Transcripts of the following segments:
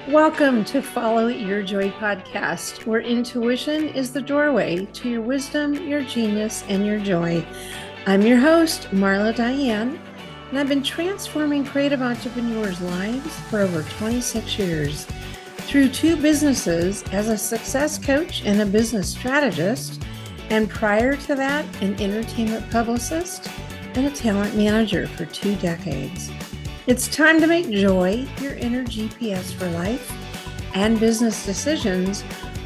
Welcome to Follow Your Joy podcast, where intuition is the doorway to your wisdom, your genius, and your joy. I'm your host, Marla Diane, and I've been transforming creative entrepreneurs' lives for over 26 years. Through 2 businesses as a success coach and a business strategist, and prior to that, an entertainment publicist and a talent manager for 2 decades. It's time to make joy your inner GPS for life and business decisions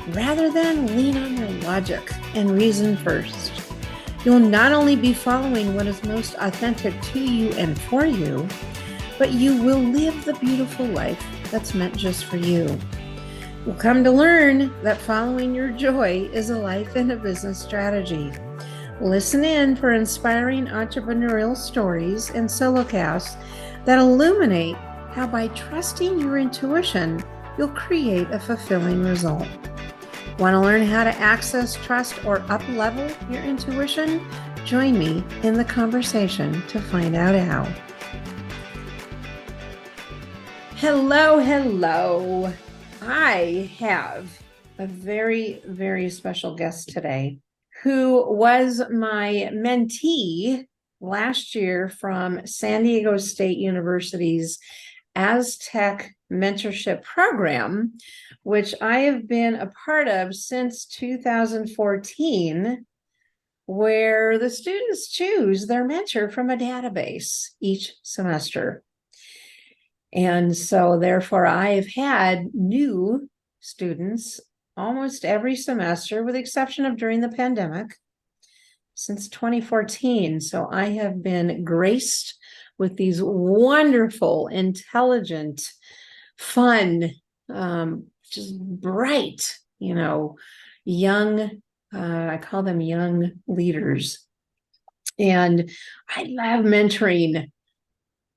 rather than lean on your logic and reason first. You'll not only be following what is most authentic to you and for you, but you will live the beautiful life that's meant just for you. You'll come to learn that following your joy is a life and a business strategy. Listen in for inspiring entrepreneurial stories and solocasts that illuminate how by trusting your intuition, you'll create a fulfilling result. Want to learn how to access, trust, or up-level your intuition? Join me in the conversation to find out how. Hello. I have a very, very special guest today who was my mentee last year from San Diego State University's Aztec mentorship program, which I have been a part of since 2014, where the students choose their mentor from a database each semester. And so therefore I've had new students almost every semester, with the exception of during the pandemic, since 2014. So I have been graced with these wonderful, intelligent, fun, just bright, young, I call them young leaders. And I love mentoring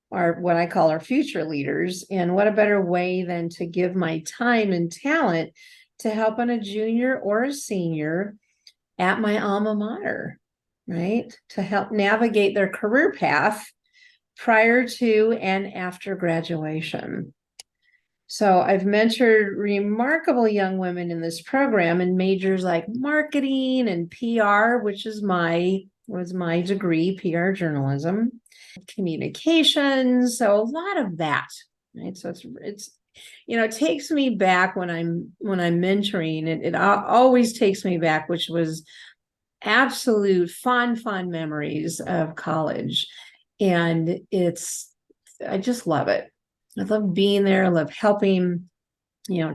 what I call our future leaders. And what a better way than to give my time and talent to help on a junior or a senior at my alma mater, right? To help navigate their career path prior to and after graduation. So I've mentored remarkable young women in this program in majors like marketing and PR, which was my degree, PR journalism, communications. So a lot of that, right? So it's it takes me back when I'm mentoring. It always takes me back, which was absolute fun memories of college. And I just love it. I love being there. I love helping,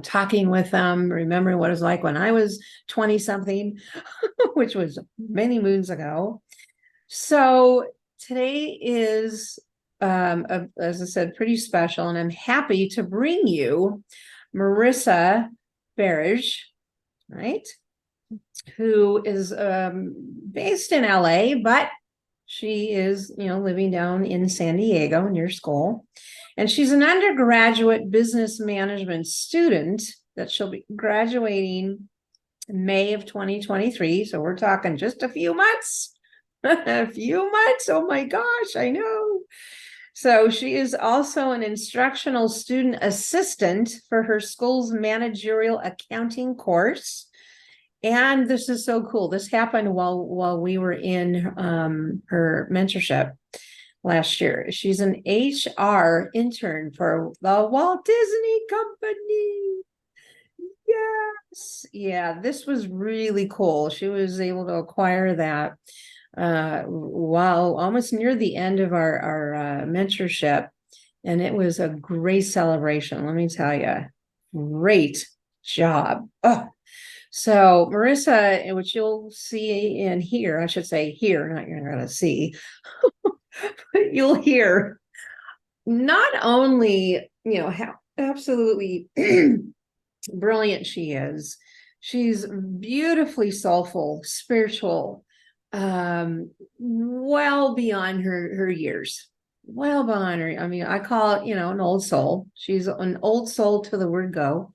talking with them, remembering what it was like when I was 20 something, which was many moons ago. So today is, as I said, pretty special. And I'm happy to bring you Marissa Berridge, right? Who is based in LA, but she is, living down in San Diego near school. And she's an undergraduate business management student that she'll be graduating in May of 2023. So we're talking just a few months. A few months. Oh my gosh, I know. So she is also an instructional student assistant for her school's managerial accounting course. And this is so cool. This happened while we were in her mentorship last year. She's an HR intern for the Walt Disney Company. Yes. Yeah, this was really cool. She was able to acquire that while almost near the end of our mentorship. And it was a great celebration. Let me tell you, great job. Oh. So Marissa, which you'll see and hear, I should say hear, not you're going to see, but you'll hear not only, how absolutely brilliant she is, she's beautifully soulful, spiritual, well beyond her years, well beyond her. I mean, I call it, an old soul. She's an old soul to the word go.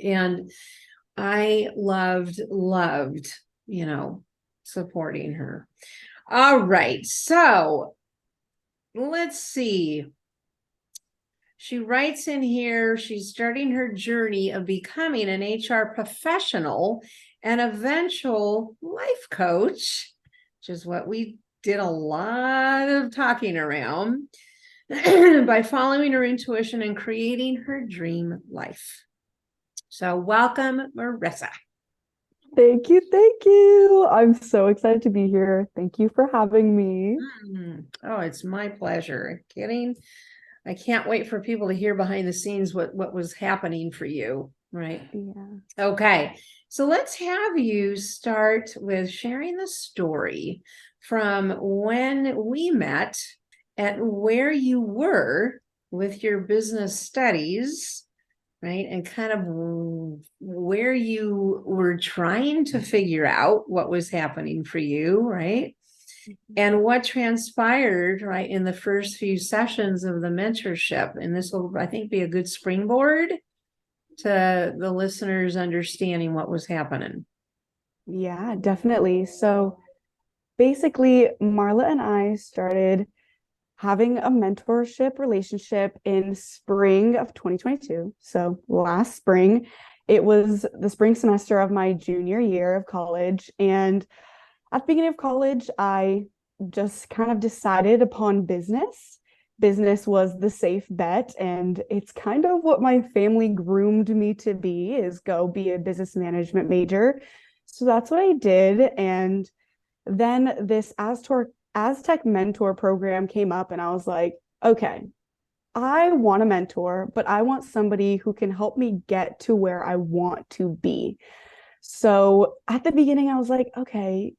And I loved, supporting her. All right. So let's see. she writes in here, she's starting her journey of becoming an HR professional and eventual life coach, which is what we did a lot of talking around, by following her intuition and creating her dream life. So welcome, Marissa. Thank you. Thank you. I'm so excited to be here. Thank you for having me. Oh, it's my pleasure. Kidding. I can't wait for people to hear behind the scenes what was happening for you, right? Yeah. Okay. So let's have you start with sharing the story from when we met and where you were with your business studies, right? And kind of where you were trying to figure out what was happening for you, right? And what transpired, right, in the first few sessions of the mentorship. And this will, I think, be a good springboard to the listeners understanding what was happening. Yeah, definitely. So basically, Marla and I started having a mentorship relationship in spring of 2022. So last spring, it was the spring semester of my junior year of college. And at the beginning of college, I just kind of decided upon business. Business was the safe bet, and it's kind of what my family groomed me to be, is go be a business management major. So that's what I did. And then this Aztec mentor program came up, and I was like, okay, I want a mentor, but I want somebody who can help me get to where I want to be. So at the beginning, I was like, okay,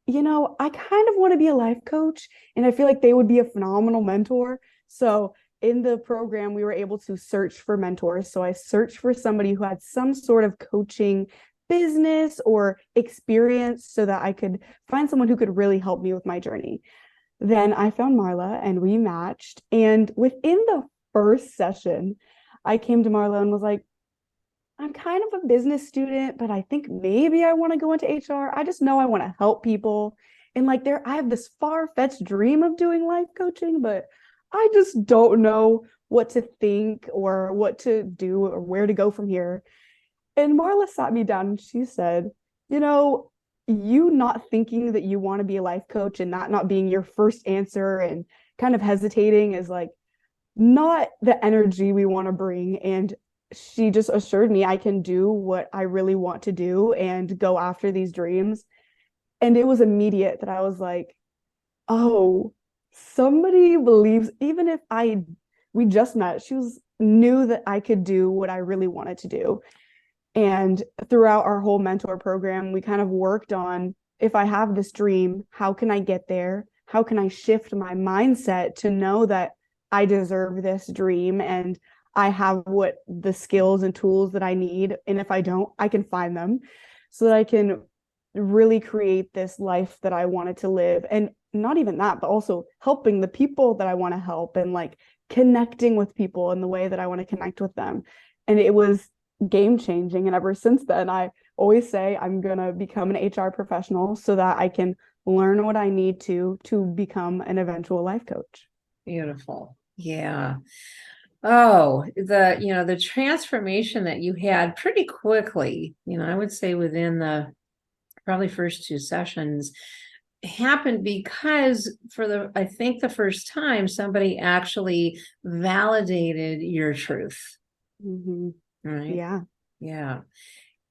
I kind of want to be a life coach, and I feel like they would be a phenomenal mentor. So in the program, we were able to search for mentors. So I searched for somebody who had some sort of coaching business or experience so that I could find someone who could really help me with my journey. Then I found Marla and we matched. And within the first session, I came to Marla and was like, I'm kind of a business student, but I think maybe I want to go into HR. I just know I want to help people. And like I have this far-fetched dream of doing life coaching, but I just don't know what to think or what to do or where to go from here. And Marla sat me down and she said, you not thinking that you want to be a life coach and that not being your first answer and kind of hesitating is like not the energy we want to bring. And she just assured me I can do what I really want to do and go after these dreams. And it was immediate that I was like, oh, somebody believes, even if we just met, she was knew that I could do what I really wanted to do. And throughout our whole mentor program, we kind of worked on, if I have this dream, how can I get there? How can I shift my mindset to know that I deserve this dream and I have what the skills and tools that I need. And if I don't, I can find them so that I can really create this life that I wanted to live. And not even that, but also helping the people that I want to help and like connecting with people in the way that I want to connect with them. And it was game changing. And ever since then, I always say I'm going to become an HR professional so that I can learn what I need to become an eventual life coach. Beautiful. Yeah. Oh, the transformation that you had pretty quickly, I would say within the probably first two sessions happened because I think the first time somebody actually validated your truth. Mm-hmm. Right. Yeah. Yeah.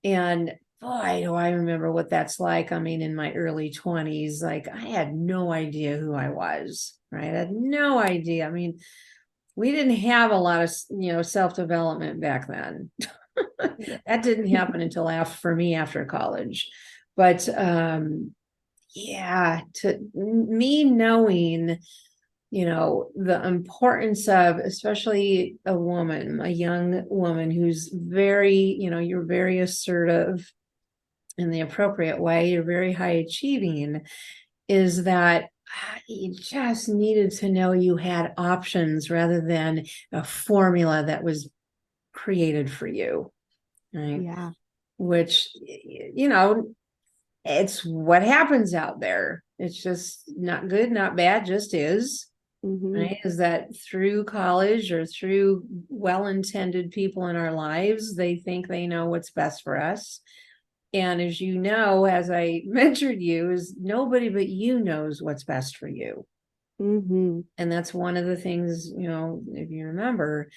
And boy, do I remember what that's like. I mean, in my early 20s, like I had no idea who I was, right? I had no idea. I mean, we didn't have a lot of, self-development back then. That didn't happen until for me after college. But yeah, to me knowing, the importance of, especially a young woman who's very, you're very assertive in the appropriate way, you're very high achieving, is that you just needed to know you had options rather than a formula that was created for you, right? Yeah. Which, it's what happens out there. It's just not good, not bad, just is. right? Is that through college or through well-intended people in our lives, they think they know what's best for us. And as you know, as I mentored you, is nobody but you knows what's best for you. Mm-hmm. And that's one of the things, if you remember,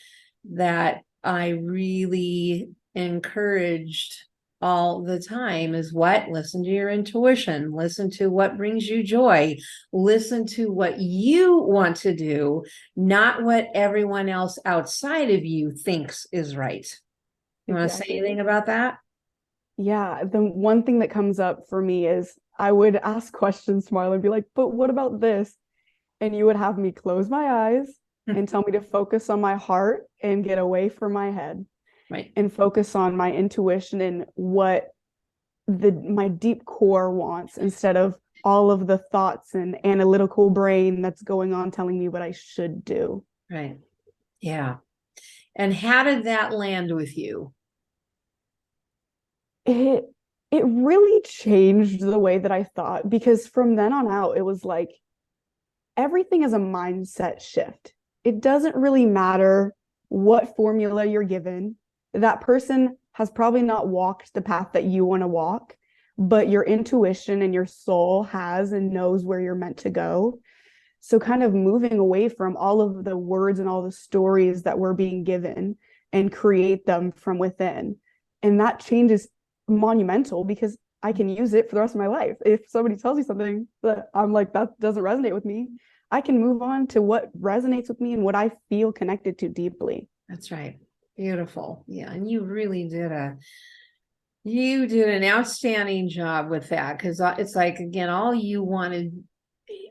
that I really encouraged all the time is what? Listen to your intuition, listen to what brings you joy, listen to what you want to do, not what everyone else outside of you thinks is right. You want to say anything about that? Yeah, the one thing that comes up for me is I would ask questions to Marla and be like, but what about this? And you would have me close my eyes and tell me to focus on my heart and get away from my head Right. and focus on my intuition and what my deep core wants instead of all of the thoughts and analytical brain that's going on telling me what I should do. Right. Yeah. And how did that land with you? It it really changed the way that I thought because from then on out it was like everything is a mindset shift. It doesn't really matter what formula you're given. That person has probably not walked the path that you want to walk, but your intuition and your soul has and knows where you're meant to go. So, kind of moving away from all of the words and all the stories that we're being given and create them from within. And that change is monumental because I can use it for the rest of my life. If somebody tells me something that I'm like, that doesn't resonate with me, I can move on to what resonates with me and what I feel connected to deeply. That's right. Beautiful. Yeah. And you did an outstanding job with that because it's like, again, all you wanted,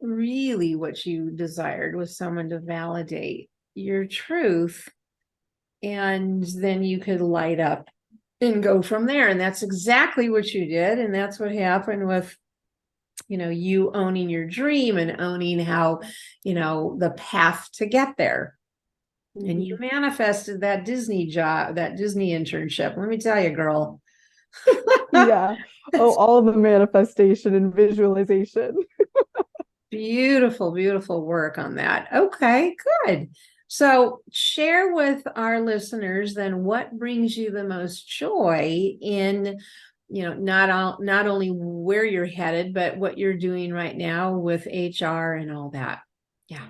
really what you desired was someone to validate your truth. And then you could light up and go from there. And that's exactly what you did. And that's what happened with, you owning your dream and owning how, the path to get there. And you manifested that Disney job, that Disney internship. Let me tell you, girl. Yeah. Oh, all of the manifestation and visualization. Beautiful, beautiful work on that. Okay, good. So share with our listeners then what brings you the most joy in, not only where you're headed, but what you're doing right now with HR and all that. Yeah.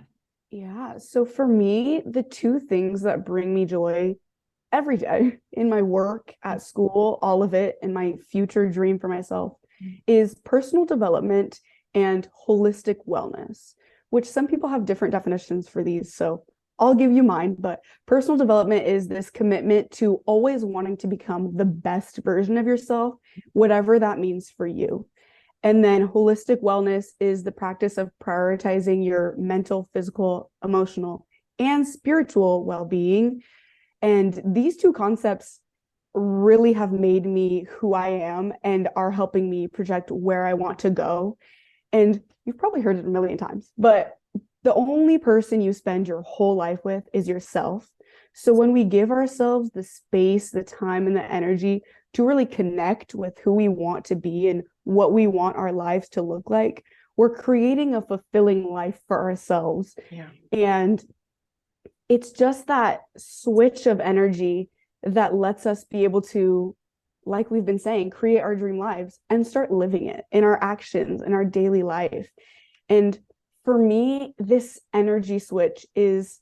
Yeah. So for me, the two things that bring me joy every day in my work, at school, all of it, and my future dream for myself is personal development and holistic wellness, which some people have different definitions for these. So I'll give you mine, but personal development is this commitment to always wanting to become the best version of yourself, whatever that means for you. And then holistic wellness is the practice of prioritizing your mental, physical, emotional, and spiritual well-being. And these two concepts really have made me who I am and are helping me project where I want to go. And you've probably heard it a million times, but the only person you spend your whole life with is yourself. So when we give ourselves the space, the time, and the energy to really connect with who we want to be and what we want our lives to look like, we're creating a fulfilling life for ourselves. Yeah. And it's just that switch of energy that lets us be able to, like we've been saying, create our dream lives and start living it in our actions, in our daily life. And for me, this energy switch is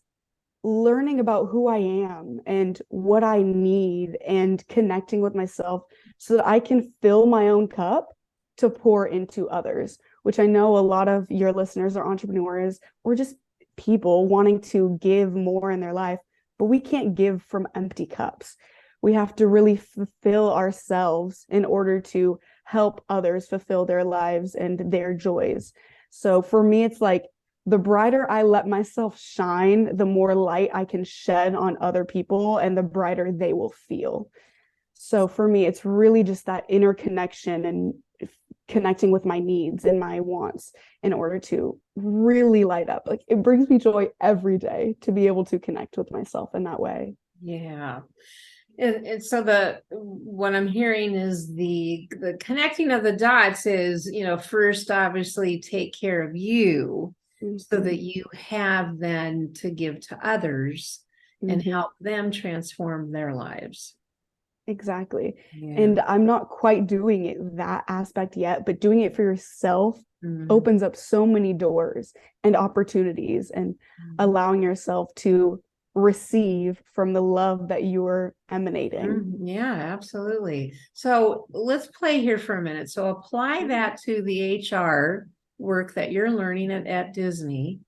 learning about who I am and what I need and connecting with myself so that I can fill my own cup to pour into others, which I know a lot of your listeners are entrepreneurs or just people wanting to give more in their life, but we can't give from empty cups. We have to really fulfill ourselves in order to help others fulfill their lives and their joys. So for me, it's like the brighter I let myself shine, the more light I can shed on other people and the brighter they will feel. So for me, it's really just that inner connection and connecting with my needs and my wants in order to really light up. Like it brings me joy every day to be able to connect with myself in that way. Yeah. And so what I'm hearing is the connecting of the dots is, first obviously take care of you so that you have then to give to others and help them transform their lives. Exactly. Yeah. And I'm not quite doing it that aspect yet, but doing it for yourself opens up so many doors and opportunities, and allowing yourself to receive from the love that you're emanating. Yeah, absolutely. So let's play here for a minute. So apply that to the HR work that you're learning at Disney.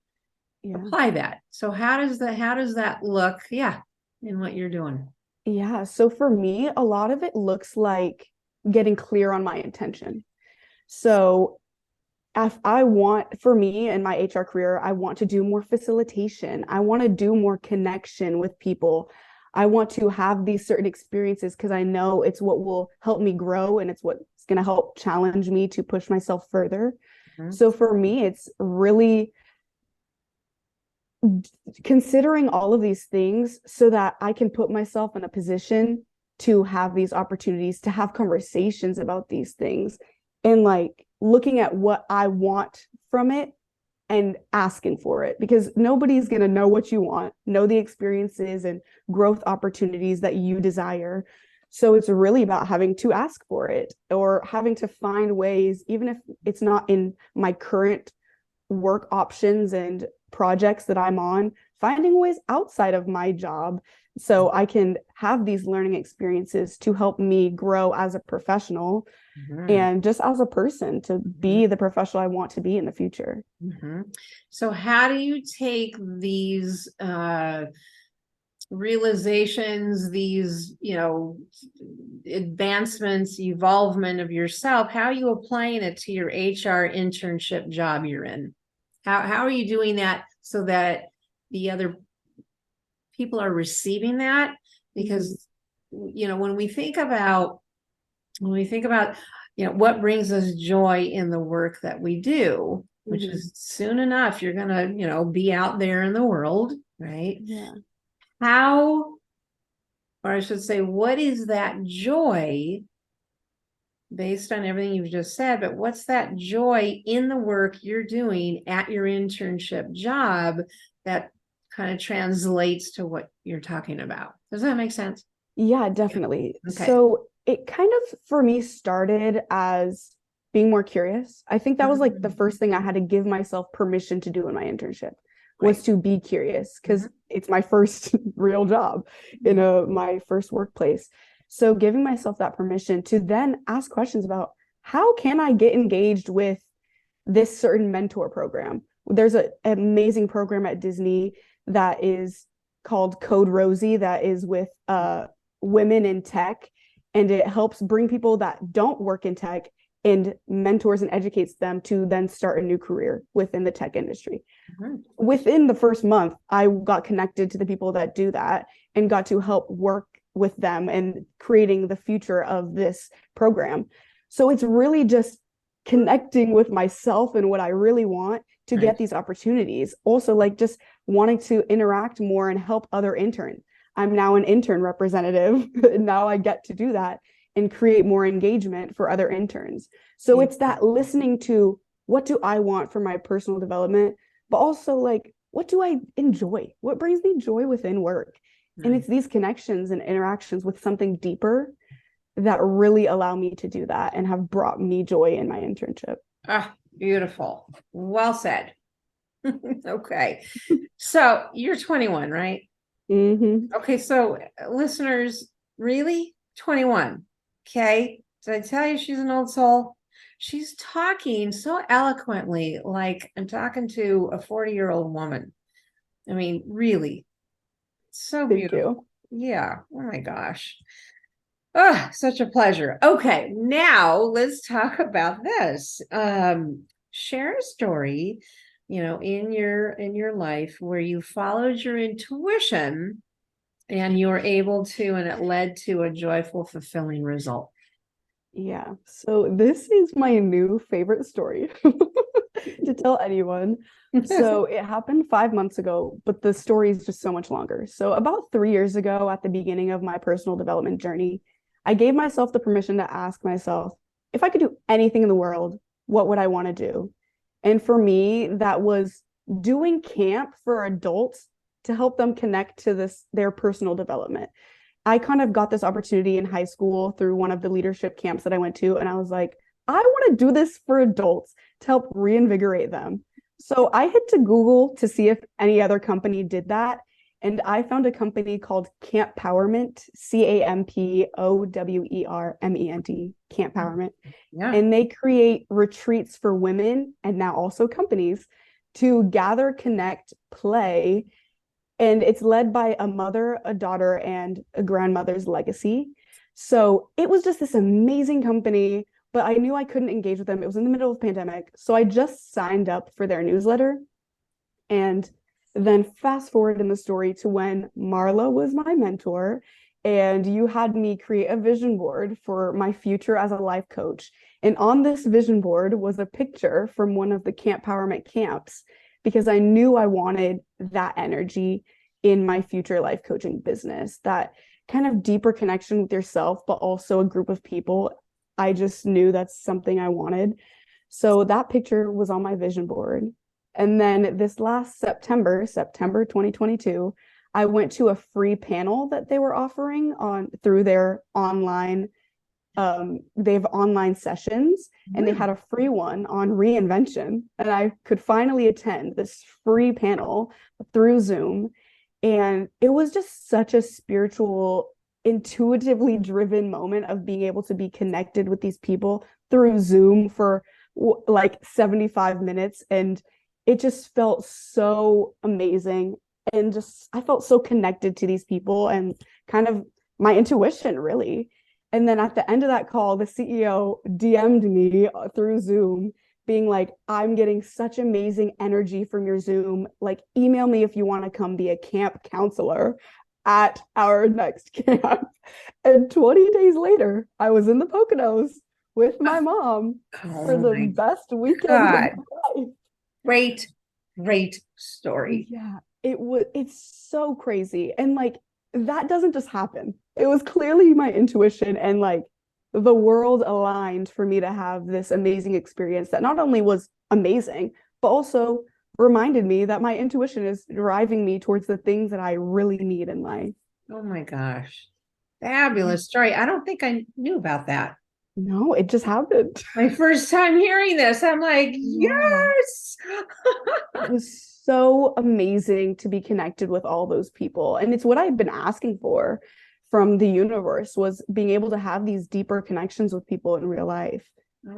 Yeah. Apply that. So how does that look? Yeah, in what you're doing. Yeah. So for me, a lot of it looks like getting clear on my intention. So if I want, for me in my HR career, I want to do more facilitation. I want to do more connection with people. I want to have these certain experiences because I know it's what will help me grow, and it's what's going to help challenge me to push myself further. So for me, it's really considering all of these things so that I can put myself in a position to have these opportunities, to have conversations about these things, and like looking at what I want from it and asking for it, because nobody's going to know what you want, know the experiences and growth opportunities that you desire. So it's really about having to ask for it, or having to find ways, even if it's not in my current work options and projects that I'm on, finding ways outside of my job so I can have these learning experiences to help me grow as a professional and just as a person to be the professional I want to be in the future. So how do you take these realizations, these, advancements, evolvement of yourself, how are you applying it to your HR internship job you're in? How are you doing that so that the other people are receiving that? Because, when we think about, what brings us joy in the work that we do, which is soon enough, you're going to, be out there in the world, right? Yeah. How, or I should say, what is that joy based on everything you've just said, but what's that joy in the work you're doing at your internship job that kind of translates to what you're talking about? Does that make sense? Yeah, definitely. Okay. So it kind of, for me, started as being more curious. I think that was like the first thing I had to give myself permission to do in my internship, was to be curious, because it's my first real job in my first workplace. So giving myself that permission to then ask questions about how can I get engaged with this certain mentor program. There's an amazing program at Disney that is called Code Rosie, that is with women in tech, and it helps bring people that don't work in tech and mentors and educates them to then start a new career within the tech industry. Within the first month, I got connected to the people that do that and got to help work with them and creating the future of this program. So it's really just connecting with myself and what I really want to get these opportunities. Also, like just wanting to interact more and help other interns. I'm now an intern representative, and now I get to do that and create more engagement for other interns. So it's that listening to what do I want for my personal development, but also like, what do I enjoy? What brings me joy within work? And it's these connections and interactions with something deeper that really allow me to do that and have brought me joy in my internship. Ah, beautiful. Well said. Okay. So you're 21, right? Okay. So listeners, really 21. Okay. Did I tell you she's an old soul? She's talking so eloquently, like I'm talking to a 40-year-old woman. I mean, really, so beautiful. Yeah. Oh my gosh. Oh, such a pleasure. Okay, now let's talk about this. Share a story, in your life where you followed your intuition and you were able to, and it led to a joyful, fulfilling result. Yeah. So this is my new favorite story to tell anyone. So it happened 5 months ago, but the story is just so much longer. So about 3 years ago, at the beginning of my personal development journey, I gave myself the permission to ask myself, if I could do anything in the world, what would I want to do? And for me, that was doing camp for adults to help them connect to their personal development. I kind of got this opportunity in high school through one of the leadership camps that I went to, and I was like, I want to do this for adults to help reinvigorate them. So I hit to Google to see if any other company did that. And I found a company called Camppowerment, Campowerment, Camppowerment. Yeah. And they create retreats for women and now also companies to gather, connect, play. And it's led by a mother, a daughter, and a grandmother's legacy. So it was just this amazing company, but I knew I couldn't engage with them. It was in the middle of the pandemic. So I just signed up for their newsletter. And then fast forward in the story to when Marla was my mentor, and you had me create a vision board for my future as a life coach. And on this vision board was a picture from one of the Camppowerment camps, because I knew I wanted that energy in my future life coaching business, that kind of deeper connection with yourself, but also a group of people. I just knew that's something I wanted. So that picture was on my vision board. And then this last September 2022, I went to a free panel that they were offering on through their online. They have online sessions, and they had a free one on reinvention. And I could finally attend this free panel through Zoom. And it was just such a spiritual, intuitively driven moment of being able to be connected with these people through Zoom for like 75 minutes. And it just felt so amazing. And just, I felt so connected to these people and kind of my intuition, really. And then at the end of that call, the CEO DM'd me through Zoom being like, I'm getting such amazing energy from your Zoom. Like, email me if you want to come be a camp counselor at our next camp. And 20 days later, I was in the Poconos with my mom for the best weekend of my life. Great story. Yeah, it's so crazy. And like, that doesn't just happen. It was clearly my intuition, and like the world aligned for me to have this amazing experience that not only was amazing, but also reminded me that my intuition is driving me towards the things that I really need in life. Oh my gosh. Fabulous story. I don't think I knew about that. No, it just happened. My first time hearing this, I'm like, yes. It was so amazing to be connected with all those people. And it's what I've been asking for from the universe, was being able to have these deeper connections with people in real life.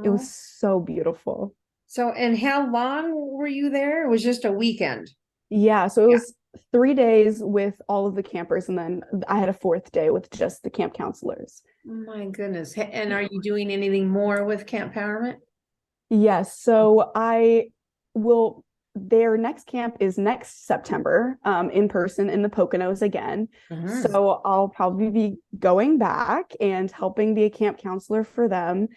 It was so beautiful. So, and how long were you there? It was just a weekend. Yeah, so it was 3 days with all of the campers, and then I had a fourth day with just the camp counselors. Oh my goodness. And are you doing anything more with Camppowerment? Yes, so their next camp is next September, in person in the Poconos again. So I'll probably be going back and helping be a camp counselor for them.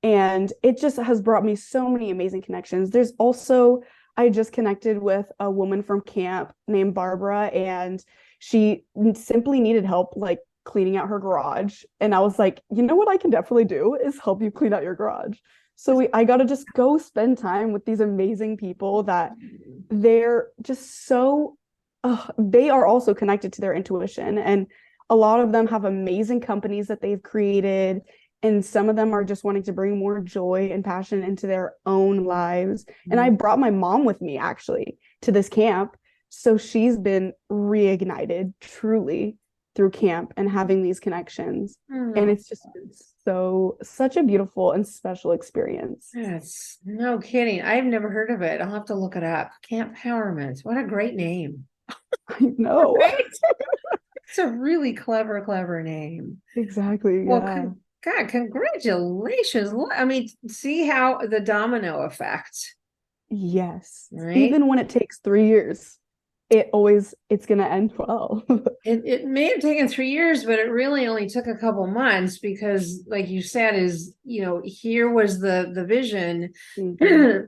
And it just has brought me so many amazing connections. There's also, I just connected with a woman from camp named Barbara, and she simply needed help like cleaning out her garage. And I was like, you know what I can definitely do is help you clean out your garage. So I got to just go spend time with these amazing people that they're just so, they are also connected to their intuition. And a lot of them have amazing companies that they've created. And some of them are just wanting to bring more joy and passion into their own lives. And I brought my mom with me actually to this camp. So she's been reignited truly through camp and having these connections. And it's just been such a beautiful and special experience. Yes, no kidding. I've never heard of it. I'll have to look it up. Camppowerment. What a great name. I know. Right? It's a really clever name. Exactly. Well, Yeah. God, congratulations. I mean, see how the domino effect. Yes. Right? Even when it takes 3 years, it's going to end well. It may have taken 3 years, but it really only took a couple months because, like you said, here was the vision, and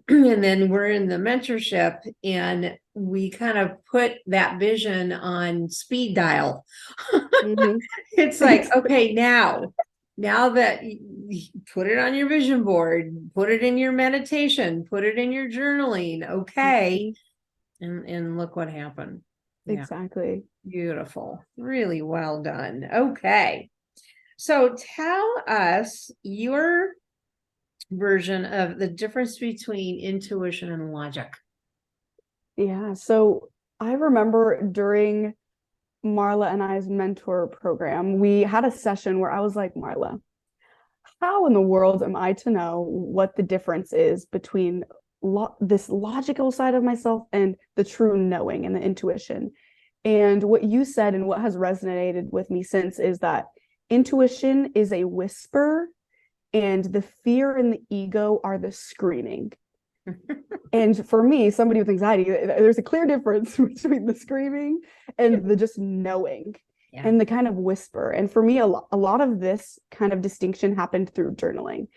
then we're in the mentorship, and we kind of put that vision on speed dial. It's like, okay, now that you put it on your vision board, put it in your meditation, put it in your journaling. Okay. And look what happened. Yeah, Exactly. beautiful. Really well done. Okay. So tell us your version of the difference between intuition and logic. Yeah. So I remember during Marla and I's mentor program, we had a session where I was like, Marla, how in the world am I to know what the difference is between this logical side of myself and the true knowing and the intuition? And what you said and what has resonated with me since is that intuition is a whisper and the fear and the ego are the screaming. And for me, somebody with anxiety, there's a clear difference between the screaming and the just knowing Yeah. and the kind of whisper. And for me, a lot of this kind of distinction happened through journaling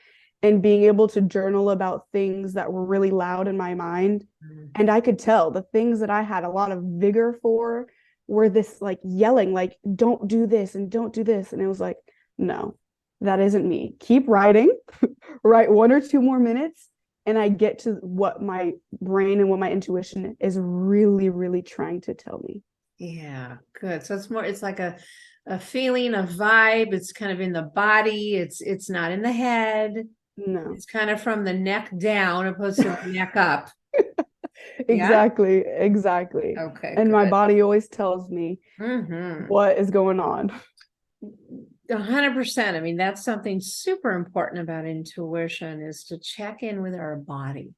and being able to journal about things that were really loud in my mind. And I could tell the things that I had a lot of vigor for were this like yelling, like, don't do this and don't do this. And it was like, no, that isn't me. Keep writing, write 1 or 2 more minutes and I get to what my brain and what my intuition is really, really trying to tell me. Yeah, good. So it's like a feeling, a vibe. It's kind of in the body. It's not in the head. No. It's kind of from the neck down opposed to the neck up. Yeah. Exactly. Okay, And my good. body always tells me what is going on. 100%. I mean, that's something super important about intuition is to check in with our body.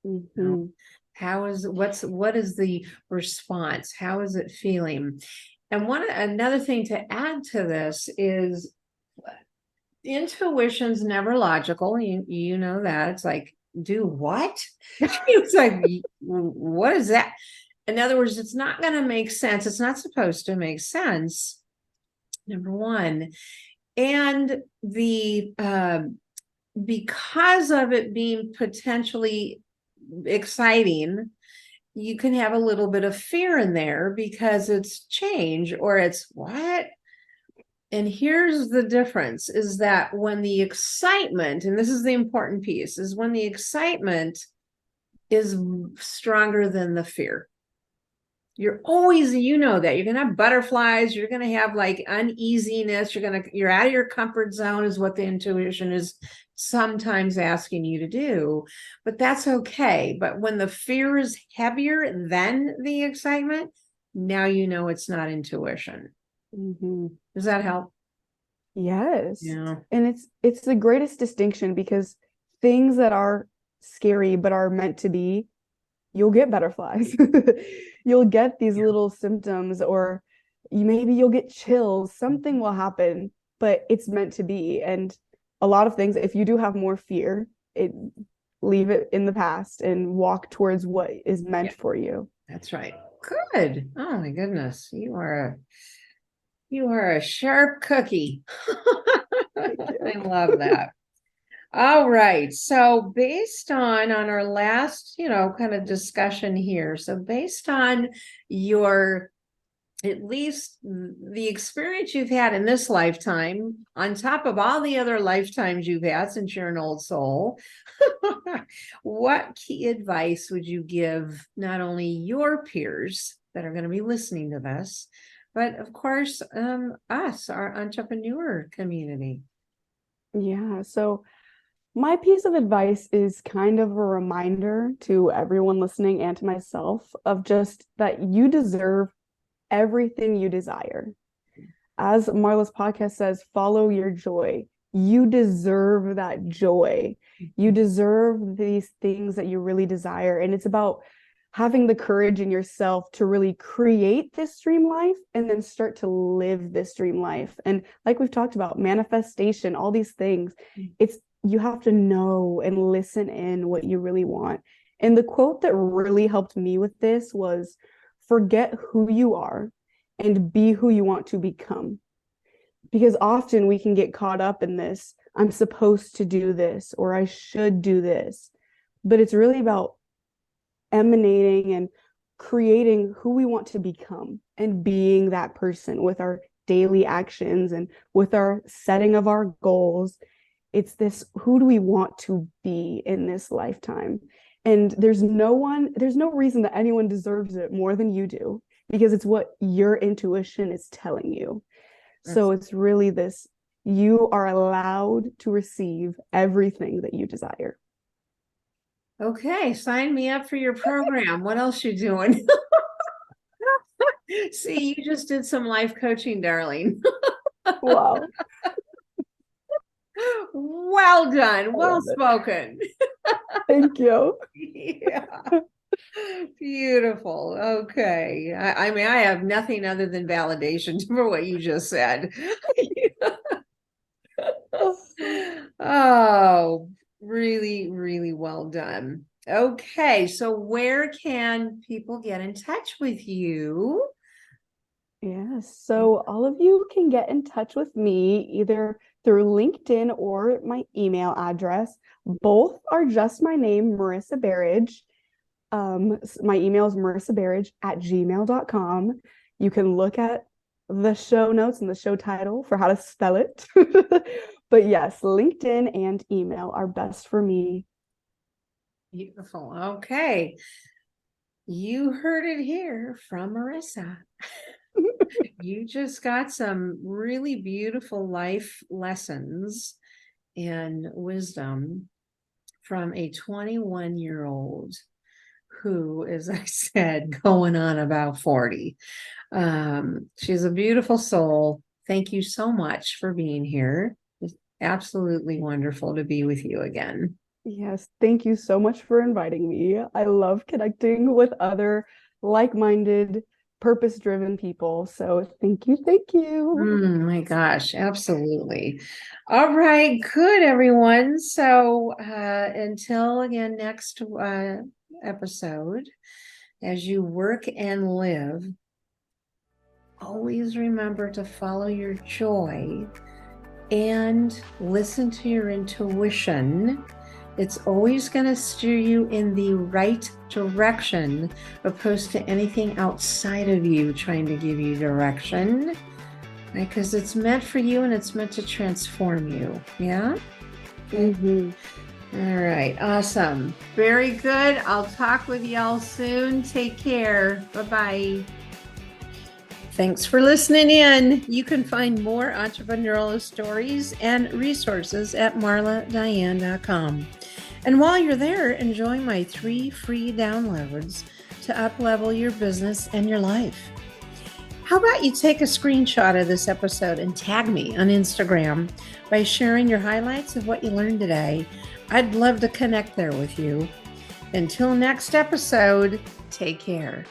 You know, what is the response? How is it feeling? And another thing to add to this is intuition's never logical. You know that. It's like, do what? It's like, what is that? In other words, it's not going to make sense. It's not supposed to make sense. Number one. And because of it being potentially exciting, you can have a little bit of fear in there because it's change or it's what? And here's the difference is that when the excitement, and this is the important piece, is when the excitement is stronger than the fear. You're always, you know that you're gonna have butterflies, you're gonna have like uneasiness, you're out of your comfort zone is what the intuition is sometimes asking you to do, but that's okay. But when the fear is heavier than the excitement, now you know it's not intuition. Does that help? Yes. Yeah. And it's the greatest distinction because things that are scary but are meant to be, you'll get butterflies. You'll get these little symptoms, or maybe you'll get chills. Something will happen, but it's meant to be. And a lot of things, if you do have more fear, leave it in the past and walk towards what is meant for you. That's right. Good. Oh my goodness. You are a sharp cookie. I love that. All right. So based on our last, kind of discussion here. So based on your, at least the experience you've had in this lifetime, on top of all the other lifetimes you've had since you're an old soul, what key advice would you give not only your peers that are going to be listening to this, but of course, us, our entrepreneur community? Yeah. So my piece of advice is kind of a reminder to everyone listening and to myself of just that you deserve everything you desire. As Marla's podcast says, follow your joy. You deserve that joy. You deserve these things that you really desire. And it's about having the courage in yourself to really create this dream life and then start to live this dream life. And like we've talked about, manifestation, all these things, you have to know and listen in what you really want. And the quote that really helped me with this was, forget who you are and be who you want to become. Because often we can get caught up in this, I'm supposed to do this, or I should do this. But it's really about emanating and creating who we want to become and being that person with our daily actions and with our setting of our goals. It's this, who do we want to be in this lifetime? And there's no reason that anyone deserves it more than you do, because it's what your intuition is telling you. So it's really this, you are allowed to receive everything that you desire. Okay, sign me up for your program. What else you doing? See, you just did some life coaching, darling. Wow. Well done. I Well love it. spoken. Thank you. Yeah. Beautiful. Okay. I mean, I have nothing other than validation for what you just said. Oh, really, really well done. Okay, so where can people get in touch with you? Yes. So all of you can get in touch with me either through LinkedIn or my email address. Both are just my name, Marissa Berridge. My email is marissaberridge@gmail.com. You can look at the show notes and the show title for how to spell it. But yes, LinkedIn and email are best for me. Beautiful. Okay. You heard it here from Marissa. You just got some really beautiful life lessons and wisdom from a 21-year-old who, as I said, going on about 40. She's a beautiful soul. Thank you so much for being here. It's absolutely wonderful to be with you again. Yes, thank you so much for inviting me. I love connecting with other like-minded, purpose-driven people. So thank you, thank you. My gosh, absolutely. All right, good, everyone. So until again next episode, as you work and live, always remember to follow your joy and listen to your intuition. It's always going to steer you in the right direction, opposed to anything outside of you trying to give you direction, right? Because it's meant for you and it's meant to transform you. Yeah? Mhm. All right. Awesome. Very good. I'll talk with y'all soon. Take care. Bye-bye. Thanks for listening in. You can find more entrepreneurial stories and resources at marladiane.com. And while you're there, enjoy my 3 free downloads to up-level your business and your life. How about you take a screenshot of this episode and tag me on Instagram by sharing your highlights of what you learned today? I'd love to connect there with you. Until next episode, take care.